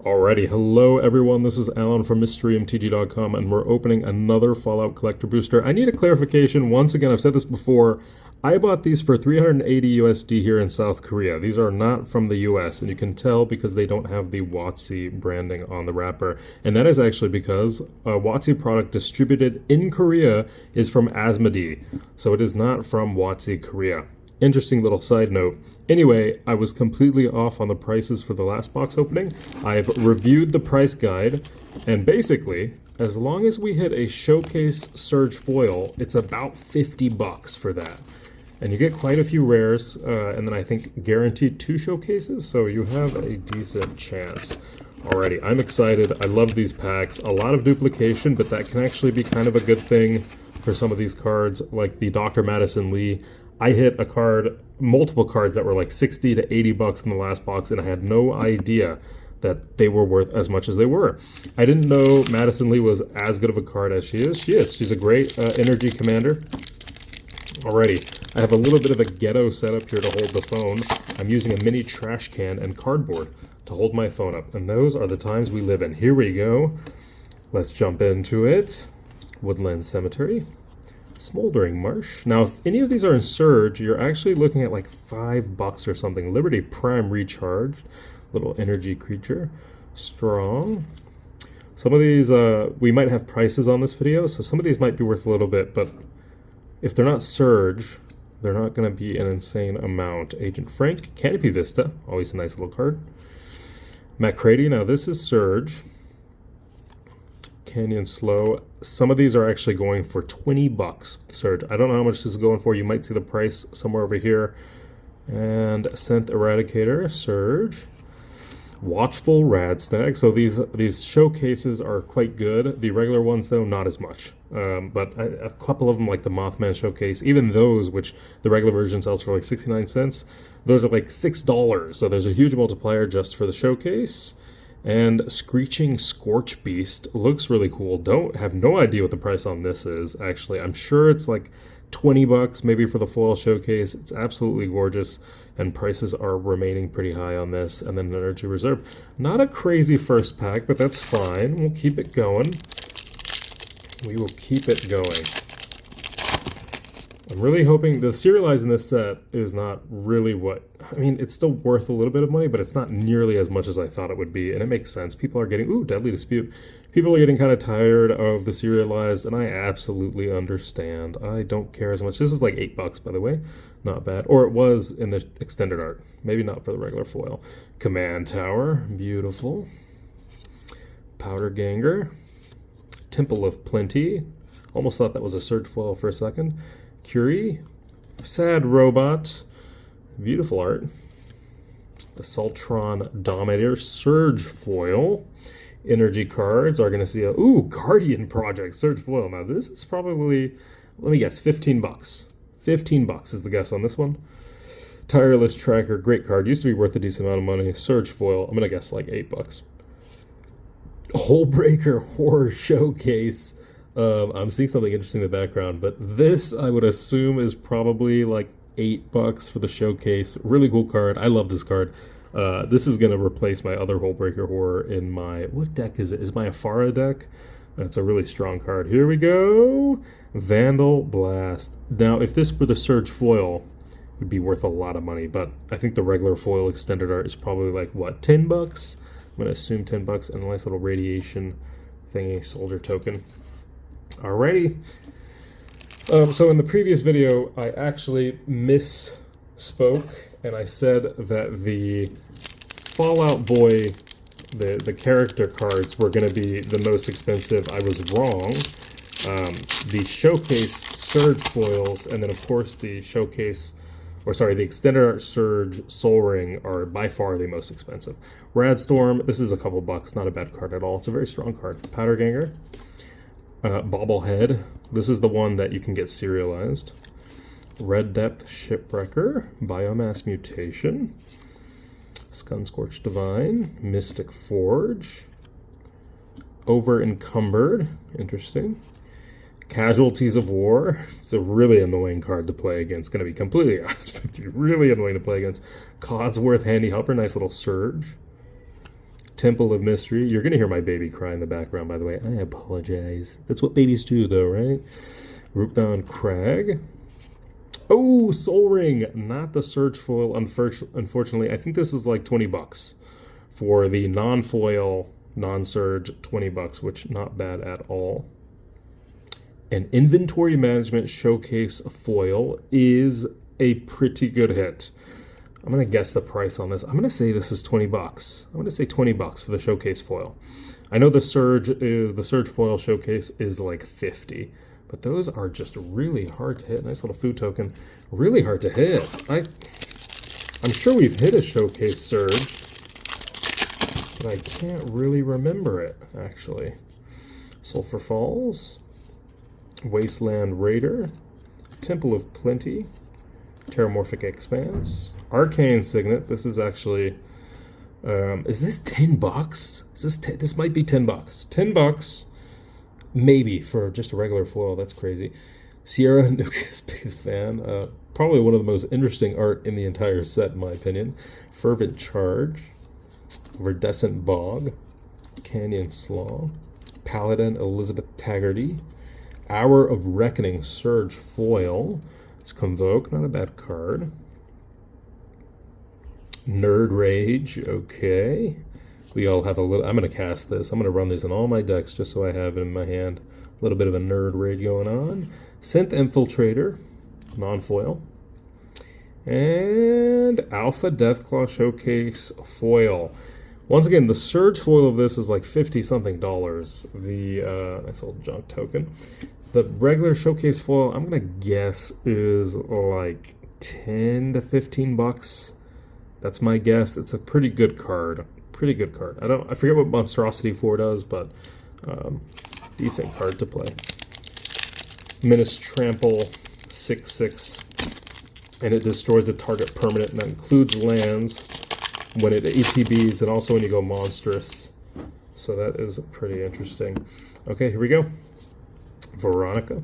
Alrighty, hello everyone, this is Alan from MysteryMTG.com and we're opening another Fallout Collector Booster. I need a clarification, once again, I've said this before, I bought these for 380 USD here in South Korea. These are not from the US, and you can tell because they don't have the WotC branding on the wrapper. And that is actually because a WotC product distributed in Korea is from Asmodee, so it is not from WotC Korea. Interesting little side note. Anyway, I was completely off on the prices for the last box opening. I've reviewed the price guide, and basically, as long as we hit a Showcase Surge foil, it's about 50 bucks for that. And you get quite a few rares, and then I think guaranteed 2 showcases, so you have a decent chance. Alrighty, I'm excited. I love these packs. A lot of duplication, but that can actually be kind of a good thing for some of these cards, like the Dr. Madison Lee. I hit a card, multiple cards that were like 60 to 80 bucks in the last box, and I had no idea that they were worth as much as they were. I didn't know Madison Lee was as good of a card as she is. She is. She's a great energy commander. Alrighty, I have a little bit of a ghetto setup here to hold the phone. I'm using a mini trash can and cardboard to hold my phone up, and those are the times we live in. Here we go. Let's jump into it. Woodland Cemetery. Smoldering Marsh. Now, if any of these are in Surge, you're actually looking at like 5 bucks or something. Liberty Prime Recharged. Little energy creature. Strong. Some of these, we might have prices on this video, so some of these might be worth a little bit, but if they're not Surge, they're not going to be an insane amount. Agent Frank. Canopy Vista. Always a nice little card. McCready. Now, this is Surge. Canyon Slow. Some of these are actually going for 20 bucks. Surge. I don't know how much this is going for. You might see the price somewhere over here. And Scent Eradicator. Surge. Watchful Radstag. So these showcases are quite good. The regular ones, though, not as much. But a couple of them, like the Mothman Showcase, even those, which the regular version sells for like 69 cents, those are like $6. So there's a huge multiplier just for the showcase. And Screeching Scorch Beast looks really cool. Have no idea what the price on this is, actually. I'm sure it's like 20 bucks maybe for the foil showcase. It's absolutely gorgeous, and prices are remaining pretty high on this. And then Energy Reserve. Not a crazy first pack, but that's fine. We'll keep it going. We will keep it going. I'm really hoping the serialized in this set is not really what... I mean, it's still worth a little bit of money, but it's not nearly as much as I thought it would be, and it makes sense. People are getting... Ooh, Deadly Dispute. People are getting kind of tired of the serialized, and I absolutely understand. I don't care as much. This is like 8 bucks, by the way. Not bad. Or it was in the extended art. Maybe not for the regular foil. Command Tower. Beautiful. Powder Ganger. Temple of Plenty. Almost thought that was a Surge foil for a second. Curie, Sad Robot, beautiful art. Assaultron Dominator, Surge foil. Energy cards are going to see a, Guardian Project, Surge foil. Now this is probably, let me guess, 15 bucks. 15 bucks is the guess on this one. Tireless Tracker, great card. Used to be worth a decent amount of money. Surge foil, I'm going to guess like 8 bucks. Hullbreaker Horror Showcase. I'm seeing something interesting in the background, but this I would assume is probably like 8 bucks for the showcase. Really cool card. I love this card. This is going to replace my other Hullbreaker Horror in my... What deck is it? Is my Afara deck? That's a really strong card. Here we go. Vandal Blast. Now, if this were the Surge foil, it would be worth a lot of money, but I think the regular foil extended art is probably like, what, 10 bucks? I'm going to assume 10 bucks, and a nice little radiation thingy, soldier token. Alrighty. So in the previous video, I actually misspoke, and I said that the Fallout Boy, the character cards, were going to be the most expensive. I was wrong. The Showcase Surge foils, and then of course the Showcase, the Extended Art Surge Soul Ring are by far the most expensive. Radstorm, this is a couple bucks, not a bad card at all. It's a very strong card. Powder Ganger. Bobblehead. This is the one that you can get serialized. Red Depth Shipwrecker. Biomass Mutation. Skunscorched Divine. Mystic Forge. Over Encumbered. Interesting. Casualties of War. It's a really annoying card to play against. Going to be completely honest with you. Really annoying to play against. Codsworth Handy Helper. Nice little Surge. Temple of Mystery. You're going to hear my baby cry in the background, by the way. I apologize. That's what babies do, though, right? Rootbound Crag. Oh, Soul Ring. Not the Surge foil, unfortunately. I think this is like 20 bucks for the non-foil, non-surge, 20 bucks, which not bad at all. An Inventory Management Showcase foil is a pretty good hit. I'm going to guess the price on this. I'm going to say this is 20 bucks. I'm going to say 20 bucks for the Showcase foil. I know the Surge foil Showcase is like 50, but those are just really hard to hit. Nice little food token. Really hard to hit. I'm sure we've hit a Showcase Surge, but I can't really remember it, actually. Sulphur Falls. Wasteland Raider. Temple of Plenty. Terramorphic Expanse. Arcane Signet. This is actually... is this 10 bucks? This might be 10 bucks. 10 bucks, maybe, for just a regular foil. That's crazy. Sierra Nuka's biggest fan. Probably one of the most interesting art in the entire set, in my opinion. Fervent Charge. Verdescent Bog. Canyon Slaw. Paladin Elizabeth Taggarty. Hour of Reckoning Surge foil. It's Convoke, not a bad card. Nerd Rage, okay. We all have a little... I'm going to cast this. I'm going to run these in all my decks just so I have it in my hand. A little bit of a Nerd Rage going on. Synth Infiltrator, non-foil. And Alpha Deathclaw Showcase foil. Once again, the Surge foil of this is like $50-something. The nice little junk token. The regular Showcase foil, I'm going to guess, is like 10 to 15 bucks. That's my guess. It's a pretty good card. Pretty good card. I forget what Monstrosity 4 does, but decent card to play. Menace Trample 6/6, and it destroys a target permanent, and that includes lands when it ATBs and also when you go monstrous. So that is pretty interesting. Okay, here we go. Veronica,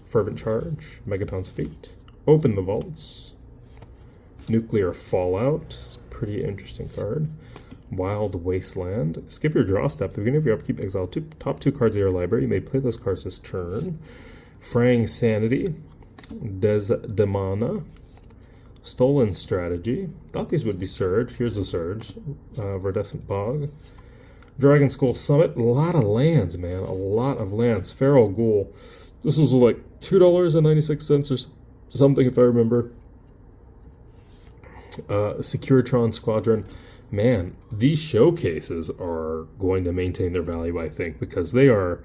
Fervent Charge, Megaton's Fate, Open the Vaults, Nuclear Fallout, pretty interesting card. Wild Wasteland. Skip your draw step. At the beginning of your upkeep, exile top 2 cards of your library. You may play those cards this turn. Fraying Sanity, Desdemona, Stolen Strategy. Thought these would be Surge. Here's a Surge. Verdescent Bog. Dragon Skull Summit. A lot of lands, man. A lot of lands. Feral Ghoul. This was like $2.96 or something, if I remember. Securitron Squadron. Man, these showcases are going to maintain their value, I think, because they are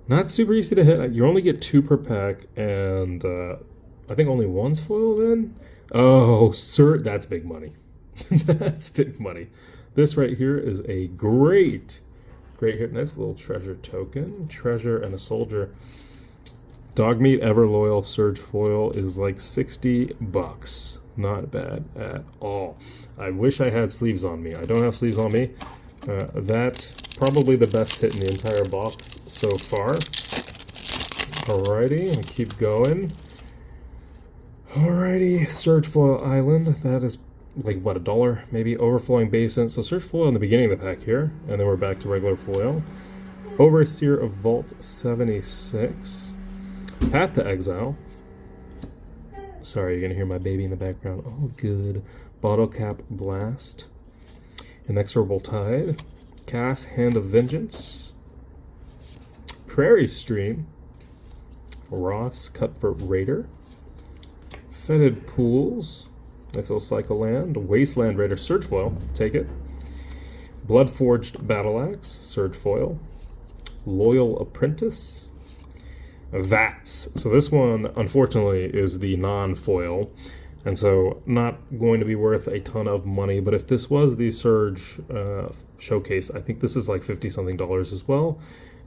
not super easy to hit. You only get 2 per pack, and I think only one's foil then? Oh, sir, that's big money. That's big money. This right here is a great hit. Nice little treasure token. Treasure and a soldier. Dogmeat Everloyal Surge foil is like 60 bucks. Not bad at all. I wish I had sleeves on me. I don't have sleeves on me. That's probably the best hit in the entire box so far. Alrighty, I keep going. Alrighty, Surge Foil Island. That is like, what, $1? Maybe Overflowing Basin. So Surge Foil in the beginning of the pack here. And then we're back to regular foil. Overseer of Vault 76. Path to Exile. Sorry, you're going to hear my baby in the background. Oh, good. Bottle Cap Blast. Inexorable Tide. Cass Hand of Vengeance. Prairie Stream. Ross Cutthroat Raider. Fetid Pools. Nice little cycle land. Wasteland Raider Surge Foil. Take it. Bloodforged Battle Axe. Surge Foil. Loyal Apprentice. Vats. So this one, unfortunately, is the non-foil, and so not going to be worth a ton of money. But if this was the Surge showcase, I think this is like $50-something as well.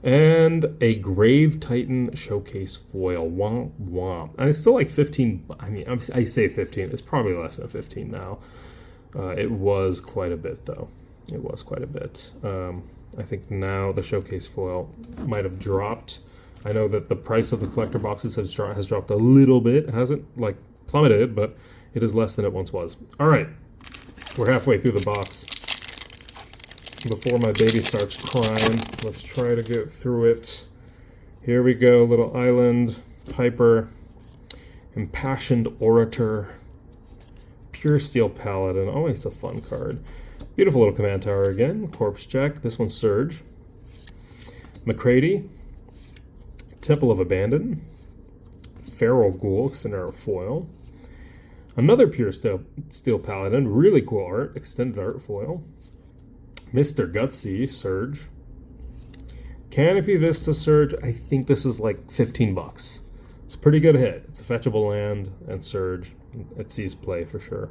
And a Grave Titan showcase foil. Womp womp. And it's still like 15. I mean, I say 15. It's probably less than 15 now. It was quite a bit, though. It was quite a bit. I think now the showcase foil might have dropped. I know that the price of the collector boxes has dropped a little bit. It hasn't, like, plummeted, but it is less than it once was. All right. We're halfway through the box. before my baby starts crying. Let's try to get through it. Here we go, Little Island, Piper, Impassioned Orator, Pure Steel Paladin, always a fun card. Beautiful little command tower again, Corpse Check, this one's Surge. McCready, Temple of Abandon, Feral Ghoul, Extended Art Foil. Another Pure Steel Paladin, really cool art, Extended Art Foil. Mr. Gutsy, Surge. Canopy Vista Surge, I think this is like 15 bucks. It's a pretty good hit. It's a fetchable land and Surge. It sees play for sure.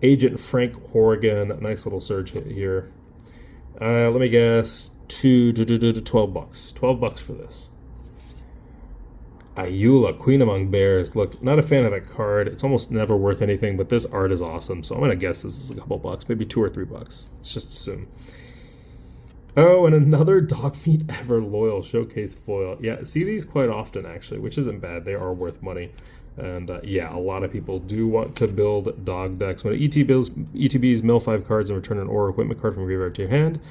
Agent Frank Horrigan, nice little Surge hit here. Let me guess, 12 bucks. 12 bucks for this. Ayula, Queen Among Bears. Look, not a fan of that card. It's almost never worth anything, but this art is awesome. So I'm going to guess this is a couple bucks, maybe $2 or $3. Let's just assume. Oh, and another Dogmeat Ever Loyal Showcase Foil. Yeah, see these quite often, actually, which isn't bad. They are worth money. And yeah, a lot of people do want to build dog decks. When ETBs mill 5 cards and return an Aura Equipment card from graveyard to your hand.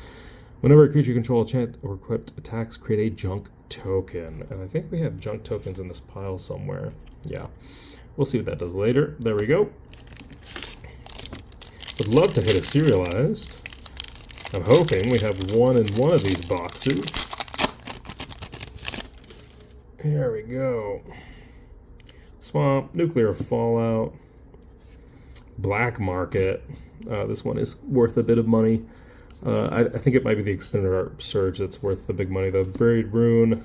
Whenever a creature you control, enchant, or equipped attacks, create a junk token. And I think we have junk tokens in this pile somewhere. Yeah, we'll see what that does later. There we go. Would love to hit a serialized. I'm hoping we have one in one of these boxes. Here we go. Swamp, Nuclear Fallout, Black Market. This one is worth a bit of money. I think it might be the Extended Art Surge that's worth the big money, though. Buried Rune,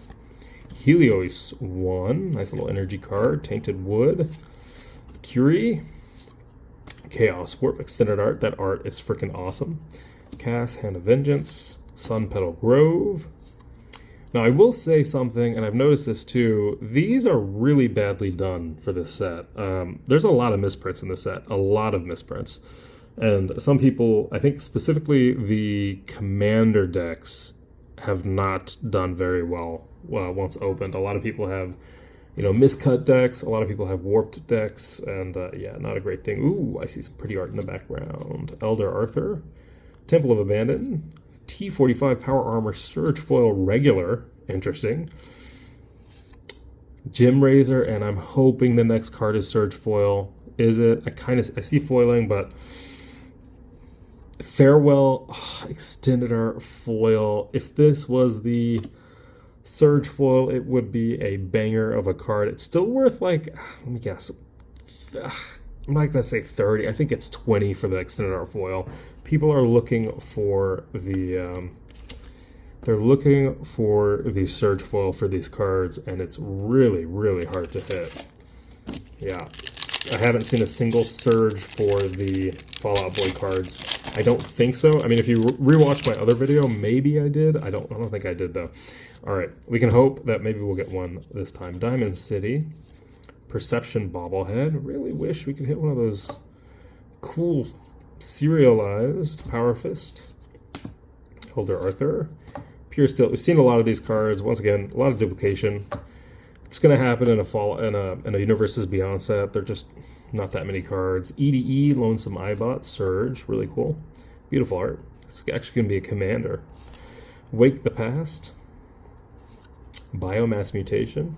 Helios 1, nice little energy card. Tainted Wood, Curie, Chaos Warp Extended Art. That art is freaking awesome. Cast, Hand of Vengeance, Sun Petal Grove. Now, I will say something, and I've noticed this too. These are really badly done for this set. There's a lot of misprints in this set, a lot of misprints. And some people, I think specifically the Commander decks, have not done very well once opened. A lot of people have, miscut decks. A lot of people have warped decks, and yeah, not a great thing. Ooh, I see some pretty art in the background. Elder Arthur, Temple of Abandon, T45 Power Armor Surge Foil Regular, interesting. Gym Razor, and I'm hoping the next card is Surge Foil. Is it? I see foiling, but Farewell Extended Art Foil. If this was the Surge Foil, it would be a banger of a card. It's still worth, like, let me guess, I'm not going to say 30. I think it's 20 for the Extended Art Foil. People are looking for the Surge Foil for these cards, and it's really, really hard to hit. Yeah, I haven't seen a single Surge for the Fallout Boy cards. I don't think so. I mean, if you rewatch my other video, maybe I did. I don't think I did, though. All right, we can hope that maybe we'll get one this time. Diamond City, Perception Bobblehead. Really wish we could hit one of those cool serialized Power Fist. Elder Arthur, Pure Steel. We've seen a lot of these cards. Once again, a lot of duplication. It's going to happen in a Universes Beyond set. They're just not that many cards. EDE, Lonesome Eyebot, Surge, really cool. Beautiful art. It's actually going to be a commander. Wake the Past, Biomass Mutation,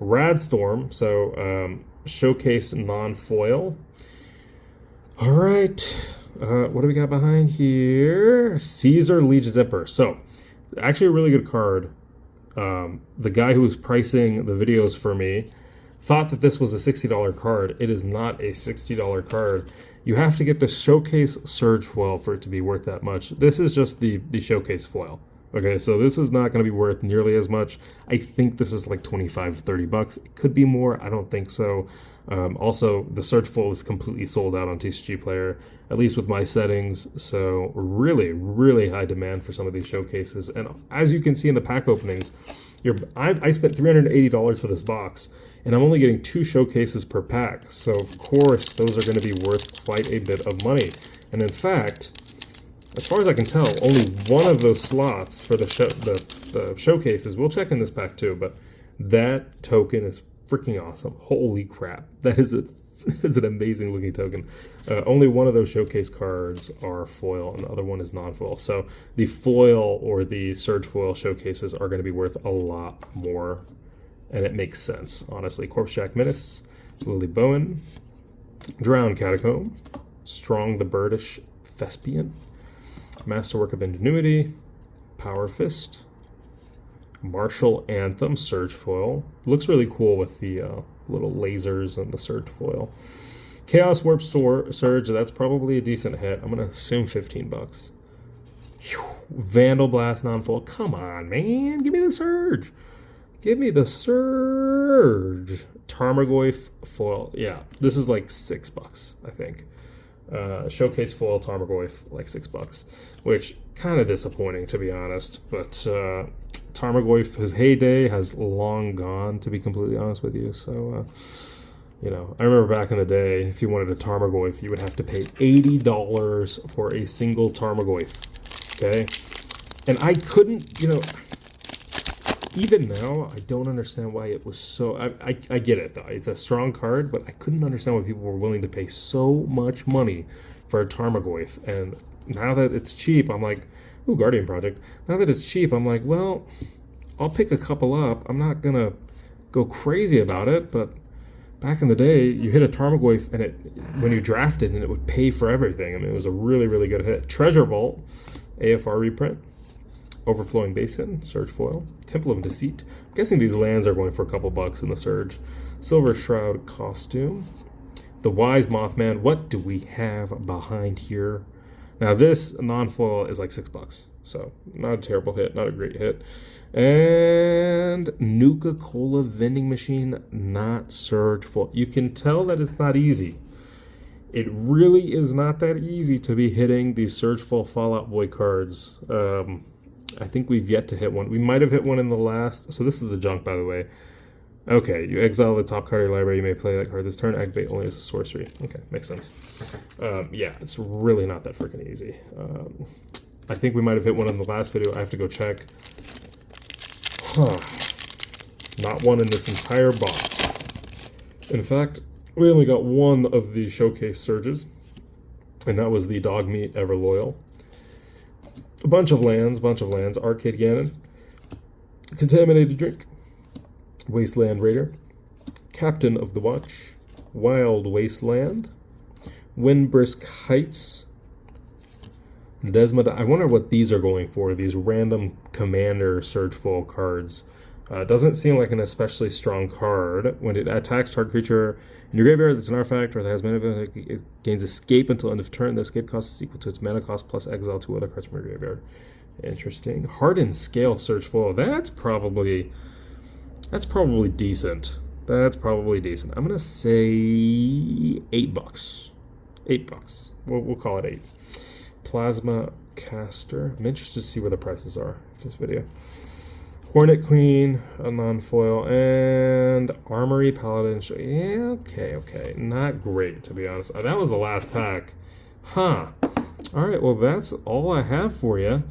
Radstorm, so Showcase non-foil. All right, what do we got behind here? Caesar Legion's Emperor. So, actually a really good card. The guy who was pricing the videos for me thought that this was a $60 card. It is not a $60 card. You have to get the Showcase Surge Foil for it to be worth that much. This is just the Showcase Foil. Okay, so this is not going to be worth nearly as much. I think this is like 25 to 30 bucks. It could be more. I don't think so. Also, the Surge Foil is completely sold out on TCG Player, at least with my settings. So really, really high demand for some of these showcases. And as you can see in the pack openings, I spent $380 for this box, and I'm only getting 2 showcases per pack. So of course, those are going to be worth quite a bit of money. And in fact, as far as I can tell, only one of those slots for the showcases, we'll check in this pack too, but that token is freaking awesome. Holy crap. That is a It's an amazing looking token. Only one of those showcase cards are foil, and the other one is non-foil. So the foil or the Surge foil showcases are going to be worth a lot more, and it makes sense, honestly. Corpse Jack Menace, Lily Bowen, Drowned Catacomb, Strong the Birdish Thespian, Masterwork of Ingenuity, Power Fist, Martial Anthem Surge foil. Looks really cool with the little lasers and the Surge foil. Chaos Warp Surge, that's probably a decent hit. I'm going to assume 15 bucks. Vandal Blast non-foil. Come on, man. Give me the Surge. Give me the Surge. Tarmogoyf foil. Yeah, this is like 6 bucks, I think. Showcase foil Tarmogoyf, like 6 bucks, which kind of disappointing, to be honest. But Tarmogoyf, his heyday has long gone, to be completely honest with you. So, you know, I remember back in the day, if you wanted a Tarmogoyf, you would have to pay $80 for a single Tarmogoyf. Okay? And I couldn't, you know, even now, I don't understand why it was so... I get it, though. It's a strong card, but I couldn't understand why people were willing to pay so much money for a Tarmogoyf. And now that it's cheap, I'm like, ooh, Guardian Project. Now that it's cheap, I'm like, well, I'll pick a couple up. I'm not going to go crazy about it, but back in the day, you hit a Tarmogoyf, and when you drafted, and it would pay for everything. I mean, it was a really, really good hit. Treasure Vault, AFR reprint. Overflowing Basin, Surge foil, Temple of Deceit. I'm guessing these lands are going for a couple bucks in the Surge. Silver Shroud costume. The Wise Mothman. What do we have behind here? Now this non-foil is like 6 bucks, so not a terrible hit, not a great hit. And Nuka-Cola vending machine, not Surge foil. You can tell that it's not easy. It really is not that easy to be hitting these Surge foil Fallout Boy cards. I think we've yet to hit one. We might have hit one in the last... So this is the junk, by the way. Okay, you exile the top card of your library. You may play that card this turn. Activate only as a sorcery. Okay, makes sense. Yeah, it's really not that freaking easy. I think we might have hit one in the last video. I have to go check. Huh. Not one in this entire box. In fact, we only got one of the showcase Surges, and that was the Dogmeat Everloyal. A bunch of lands, Arcade Ganon, Contaminated Drink, Wasteland Raider, Captain of the Watch, Wild Wasteland, Windbrisk Heights, Desmond. I wonder what these are going for, these random Commander Surge foil cards. Doesn't seem like an especially strong card. When it attacks target creature in your graveyard that's an artifact or that has mana, it gains escape until end of turn. The escape cost is equal to its mana cost plus exile 2 other cards from your graveyard. Interesting. Hardened Scale Surge foil. That's probably decent. That's probably decent. I'm gonna say 8 bucks. 8 bucks. We'll call it 8. Plasma Caster. I'm interested to see where the prices are for this video. Hornet Queen, a non-foil, and Armory Paladin. Yeah, okay. Not great, to be honest. That was the last pack. Huh. All right, well, that's all I have for you.